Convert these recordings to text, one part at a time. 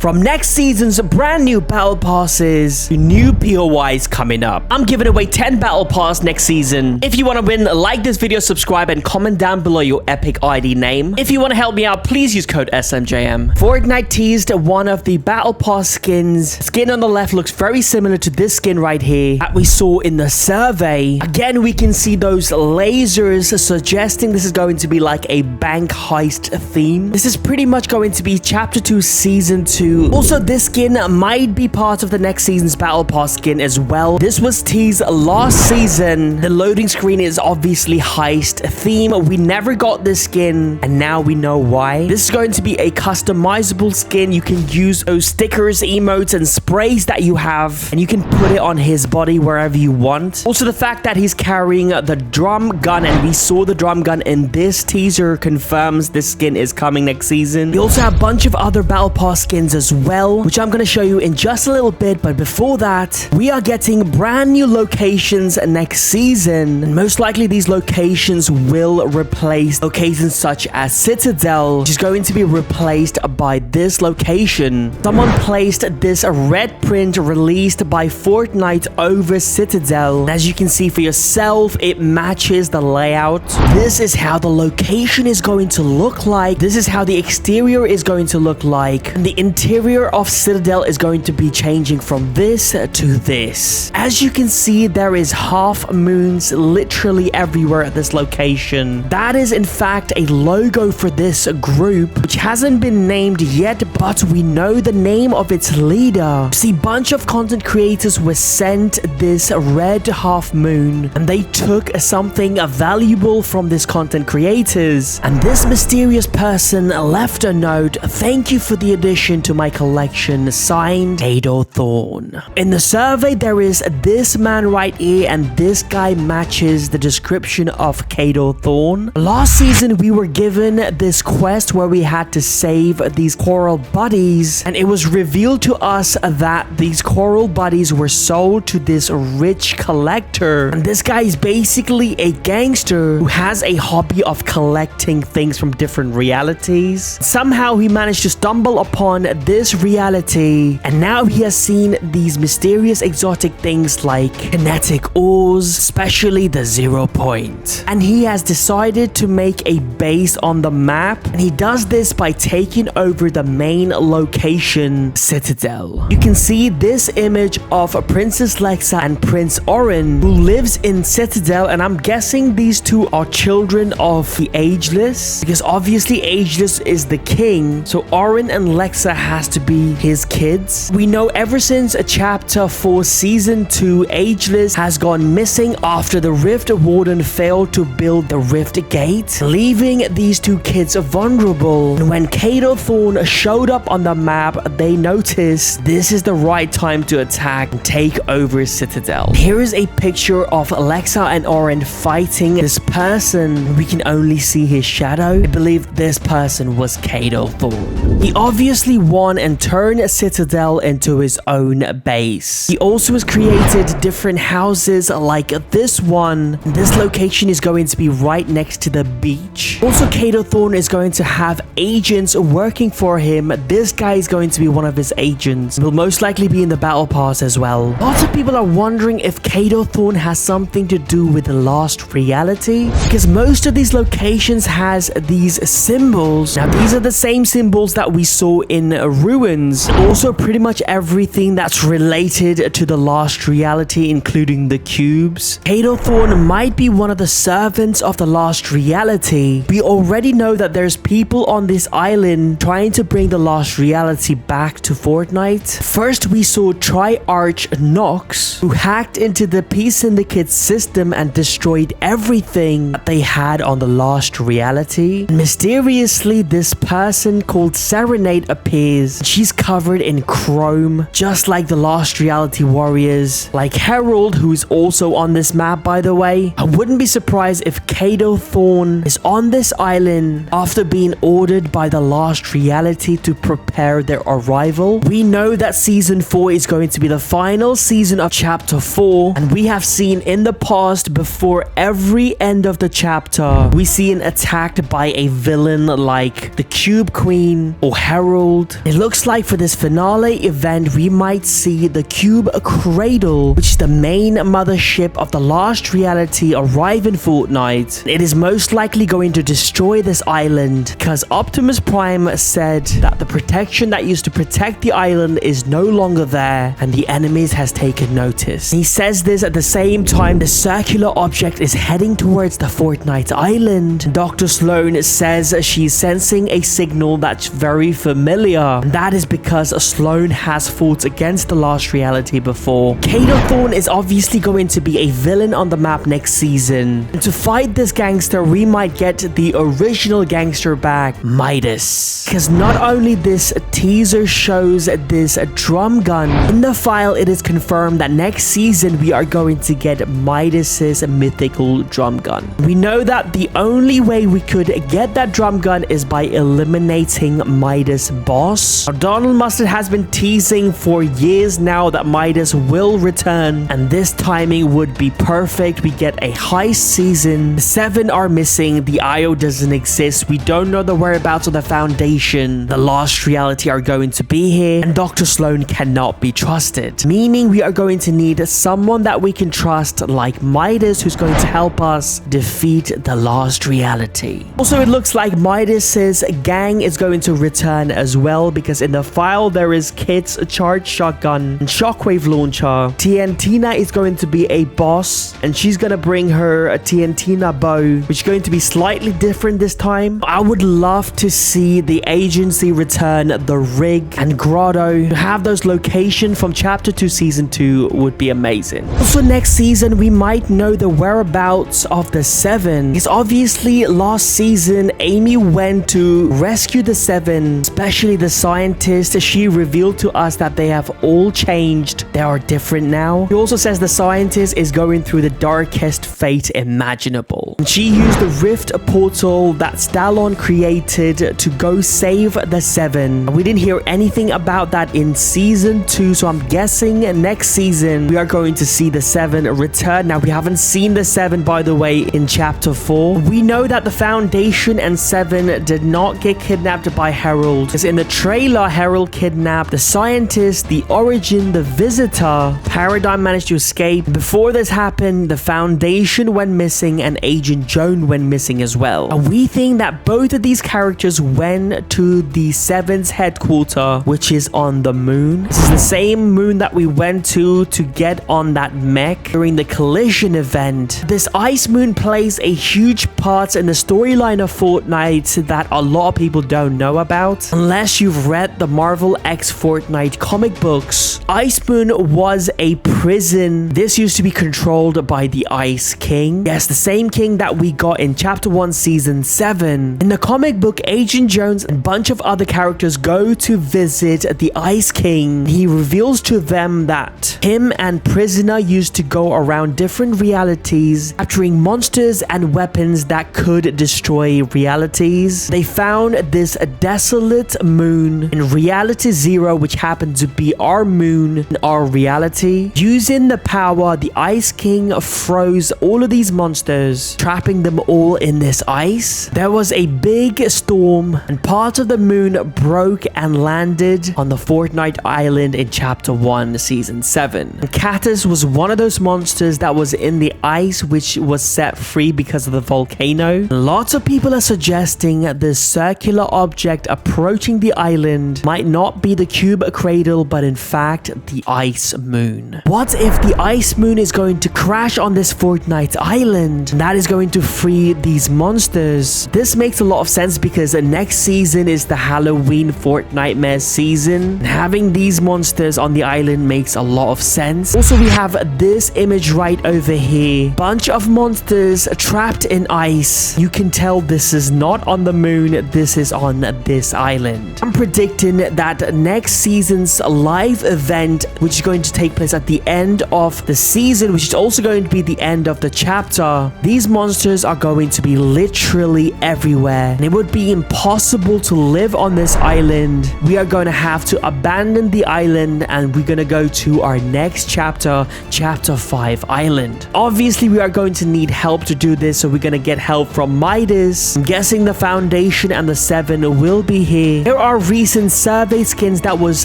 From next season's brand new battle passes, new POIs coming up. I'm giving away 10 battle pass next season. If you want to win, like this video, subscribe, and comment down below your epic ID name. If you want to help me out, please use code SMJM. Fortnite teased one of the battle pass skins. Skin on the left looks very similar to this skin right here that we saw in the survey. Again, we can see those lasers suggesting this is going to be like a bank heist theme. This is pretty much going to be chapter 2 season 2. Also, this skin might be part of the next season's battle pass skin as well. This was teased last season. The loading screen is obviously heist theme. We never got this skin, and now we know why. This is going to be a customizable skin. You can use those stickers, emotes, and sprays that you have, and you can put it on his body wherever you want. Also, the fact that he's carrying the drum gun, and we saw the drum gun in this teaser, confirms this skin is coming next season. We also have a bunch of other battle pass skins as well, which I'm going to show you in just a little bit. But before that, we are getting brand new locations next season, and most likely these locations will replace locations such as Citadel, which is going to be replaced by this location. Someone placed this red print released by Fortnite over Citadel, and as you can see for yourself, it matches the layout. This is how the location is going to look like. This is how the exterior is going to look like, and the interior of Citadel is going to be changing from this to this. As you can see, there is half moons literally everywhere at this location. That is in fact a logo for this group, which hasn't been named yet, but we know the name of its leader. See, bunch of content creators were sent this red half moon, and they took something valuable from this content creators, and this mysterious person left a note: "Thank you for the addition to my collection, signed Kado Thorne." In the survey, there is this man right here, and this guy matches the description of Kado Thorne. Last season, we were given this quest where we had to save these coral buddies, and it was revealed to us that these coral buddies were sold to this rich collector, and this guy is basically a gangster who has a hobby of collecting things from different realities. Somehow he managed to stumble upon this reality, and now he has seen these mysterious exotic things like kinetic ores, especially the 0 point, and he has decided to make a base on the map, and he does this by taking over the main location, Citadel. You can see this image of Princess Lexa and Prince Orin, who lives in Citadel, and I'm guessing these two are children of the Ageless, because obviously Ageless is the king, so Orin and Lexa has to be his kids. We know ever since chapter 4 season 2, Ageless has gone missing after the Rift Warden failed to build the Rift Gate, leaving these two kids vulnerable. And when Kado Thorne showed up on the map, they noticed this is the right time to attack and take over Citadel. Here is a picture of Lexa and Orin fighting this person. We can only see his shadow. I believe this person was Kado Thorne. He obviously won and turned Citadel into his own base. He also has created different houses like this one. This location is going to be right next to the beach. Also, Kado Thorne is going to have agents working for him. This guy is going to be one of his agents. Will most likely be in the battle pass as well. Lots of people are wondering if Kado Thorne has something to do with the lost reality, because most of these locations has these symbols. Now, these are the same symbols that we saw in Ruins. Also, pretty much everything that's related to the lost reality, including the cubes. Kado Thorne might be one of the servants of the lost reality. We already know that there's people on this island trying to bring the lost reality back to Fortnite. First, we saw Triarch Nox, who hacked into the Peace Syndicate system and destroyed everything that they had on the lost reality. And mysteriously, this person called Serenade appears. She's covered in chrome, just like the lost reality warriors, like Herald, who's also on this map, by the way. I wouldn't be surprised if Kado Thorne is on this island after being ordered by the lost reality to prepare their arrival. We know that season 4 is going to be the final season of chapter 4, and we have seen in the past, before every end of the chapter, we see an attacked by a villain like the Cube Queen or Herald. It looks like for this finale event, we might see the Cube Cradle, which is the main mothership of the Lost Reality, arrive in Fortnite. It is most likely going to destroy this island because Optimus Prime said that the protection that used to protect the island is no longer there and the enemies has taken notice. He says this at the same time the circular object is heading towards the Fortnite island. Dr. Sloan says she's sensing a signal that's very familiar, and that is because Sloan has fought against the Lost Reality before. Kado Thorne is obviously going to be a villain on the map next season, and to fight this gangster we might get the original gangster back, Midas. Because not only this teaser shows this drum gun, in the file it is confirmed that next season we are going to get Midas's mythical drum gun. We know that the only way we could get that drum gun is by eliminating Midas' boss. Now, Donald Mustard has been teasing for years now that Midas will return, and this timing would be perfect. We get a heist season. The 7 are missing. The IO doesn't exist. We don't know the whereabouts of the Foundation. The Lost Reality are going to be here, and Dr. Sloan cannot be trusted, meaning we are going to need someone that we can trust like Midas, who's going to help us defeat the Lost Reality. Also, it looks like Midas's gang is going to return as well, because in the file there is Kit's charged shotgun and shockwave launcher. TNTina is going to be a boss, and she's going to bring her a TNTina bow, which is going to be slightly different this time. I would love to see the agency return the rig and grotto. To have those locations from chapter 2 season 2 would be amazing. Also, next season we might know the whereabouts of the 7. Because obviously last season Amy went to rescue the 7, especially the scientist. She revealed to us that they have all changed. They are different now. She also says the scientist is going through the darkest fate imaginable. And she used the rift portal that Stallone created to go save the 7. We didn't hear anything about that in season 2, so I'm guessing next season we are going to see the 7 return. Now, we haven't seen the 7, by the way, in chapter 4. We know that the Foundation and 7 did not get kidnapped by Harold, because in the trailer Harold kidnapped the scientist, the Origin, the Visitor. Paradigm managed to escape. Before this happened, the Foundation went missing and Agent Joan went missing as well. And we think that both of these characters went to the 7's headquarters, which is on the moon. This is the same moon that we went to get on that mech during the collision event. This ice moon plays a huge part in the storyline of Fortnite that a lot of people don't know about. Unless you've read the Marvel X Fortnite comic books, Ice Moon was a prison. This used to be controlled by the Ice King. Yes, the same king that we got in chapter 1 season 7. In the comic book, Agent Jones and a bunch of other characters go to visit the Ice King. He reveals to them that him and Prisoner used to go around different realities, capturing monsters and weapons that could destroy realities. They found this desolate moon in Reality Zero, which happened to be our moon in our reality. Using the power, the Ice King froze all of these monsters, trapping them all in this ice. There was a big storm, and part of the moon broke and landed on the Fortnite island in chapter 1 season 7. And Catus was one of those monsters that was in the ice, which was set free because of the volcano. Lots of people are suggesting this circular object approaching the island might not be the Cube Cradle, but in fact the Ice Moon. What if the Ice Moon is going to crash on this Fortnite island, and that is going to free these monsters? This makes a lot of sense because the next season is the Halloween Fortnite season, and having these monsters on the island makes a lot of sense. Also, we have this image right over here. Bunch of monsters trapped in ice. You can tell this is not on the moon, this is on this island. I'm predicting that next season's live event, which is going to take place at the end of the season, which is also going to be the end of the chapter, these monsters are going to be literally everywhere, and it would be impossible to live on this island. We are going to have to abandon the island, and we're going to go to our next chapter, chapter 5 island. Obviously, we are going to need help to do this, so we're going to get help from Midas. I'm guessing the Foundation and the 7 will be here. There are recent survey skins that was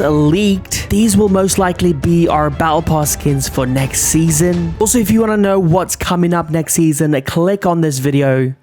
leaked, these will most likely be our battle pass skins for next season. Also, if you want to know what's coming up next season, click on this video.